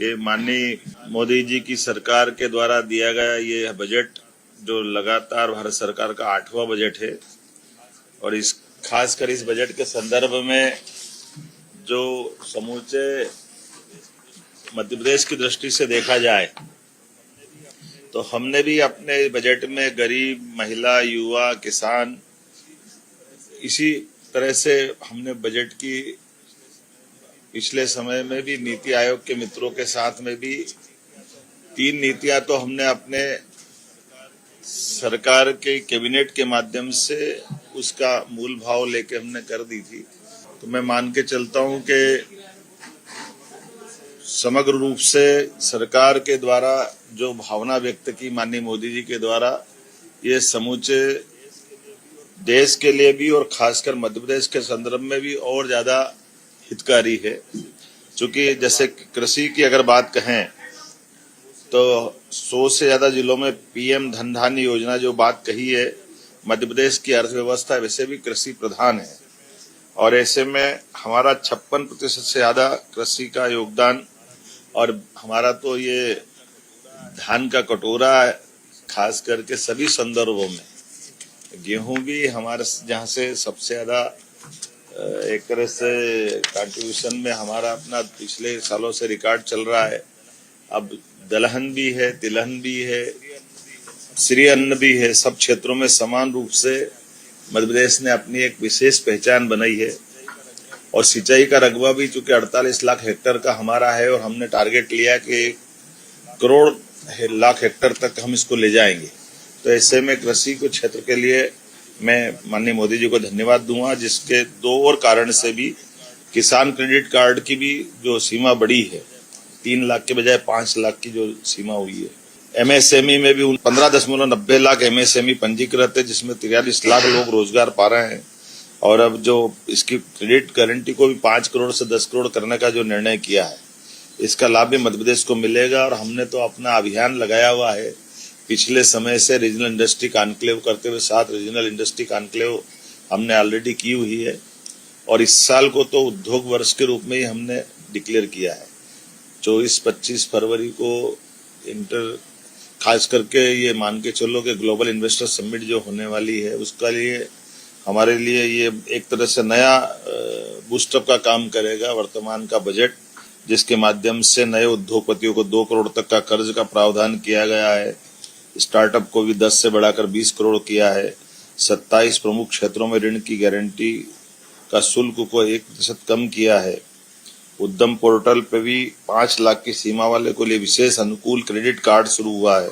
कि माननीय मोदी जी की सरकार के द्वारा दिया गया ये बजट जो लगातार भारत सरकार का 8वां बजट है और इस खासकर इस बजट के संदर्भ में जो समूचे मध्य प्रदेश की दृष्टि से देखा जाए तो हमने भी अपने बजट में गरीब, महिला, युवा, किसान इसी तरह से हमने बजट की पिछले समय में भी नीति आयोग के मित्रों के साथ में भी 3 नीतियां तो हमने अपने सरकार के कैबिनेट के माध्यम से उसका मूल भाव लेके हमने कर दी थी। तो मैं मान के चलता हूं कि समग्र रूप से सरकार के द्वारा जो भावना व्यक्त की माननीय मोदी जी के द्वारा ये समूचे देश के लिए भी और खासकर मध्य प्रदेश के संदर्भ में भी और ज्यादा हितकारी है। चूंकि जैसे कृषि की अगर बात कहें तो 100 से ज्यादा जिलों में पीएम धन धान्य योजना जो बात कही है, मध्य प्रदेश की अर्थव्यवस्था वैसे भी कृषि प्रधान है और ऐसे में हमारा 56% से ज्यादा कृषि का योगदान और हमारा तो ये धान का कटोरा खास करके सभी संदर्भों में गेहूं भी हमारे जहां से सबसे ज्यादा एक तरह से कंट्रीब्यूशन में हमारा अपना पिछले सालों से रिकॉर्ड चल रहा है। अब दलहन भी है, तिलहन भी है, श्री अन्न भी है। सब क्षेत्रों में समान रूप से मध्य प्रदेश ने अपनी एक विशेष पहचान बनाई है और सिंचाई का रकबा भी चूंकि 48 लाख हेक्टेयर का हमारा है और हमने टारगेट लिया कि 1 करोड़ लाख हेक्टेयर तक हम इसको ले जाएंगे। तो ऐसे में कृषि के क्षेत्र के लिए मैं माननीय मोदी जी को धन्यवाद दूंगा, जिसके 2 और कारण से भी किसान क्रेडिट कार्ड की भी जो सीमा बढ़ी है 3 लाख के बजाय 5 लाख की जो सीमा हुई है। एमएसएमई में भी 15.90 लाख एमएसएमई पंजीकृत है, जिसमें 43 लाख लोग रोजगार पा रहे हैं और अब जो इसकी क्रेडिट गारंटी को भी 5 करोड़ से 10 करोड़ करने का जो निर्णय किया है इसका लाभ भी मध्य प्रदेश को मिलेगा। और हमने तो अपना अभियान लगाया हुआ है पिछले समय से रीजनल इंडस्ट्री कॉन्क्लेव करते हुए 7 रीजनल इंडस्ट्री कॉन्क्लेव हमने ऑलरेडी की हुई है और इस साल को तो उद्योग वर्ष के रूप में ही हमने डिक्लेयर किया है। 24-25 फरवरी को खास करके ये मान के चलो कि ग्लोबल इन्वेस्टर समिट जो होने वाली है उसका लिए हमारे लिए ये एक तरह से नया बूस्टअप का काम करेगा। वर्तमान का बजट जिसके माध्यम से नए उद्योगपतियों को 2 करोड़ तक का कर्ज का प्रावधान किया गया है, स्टार्टअप को भी 10 से बढ़ाकर 20 करोड़ किया है, 27 प्रमुख क्षेत्रों में ऋण की गारंटी का शुल्क को 1% कम किया है, उद्यम पोर्टल पे भी 5 लाख की सीमा वाले को लिए विशेष अनुकूल क्रेडिट कार्ड शुरू हुआ है।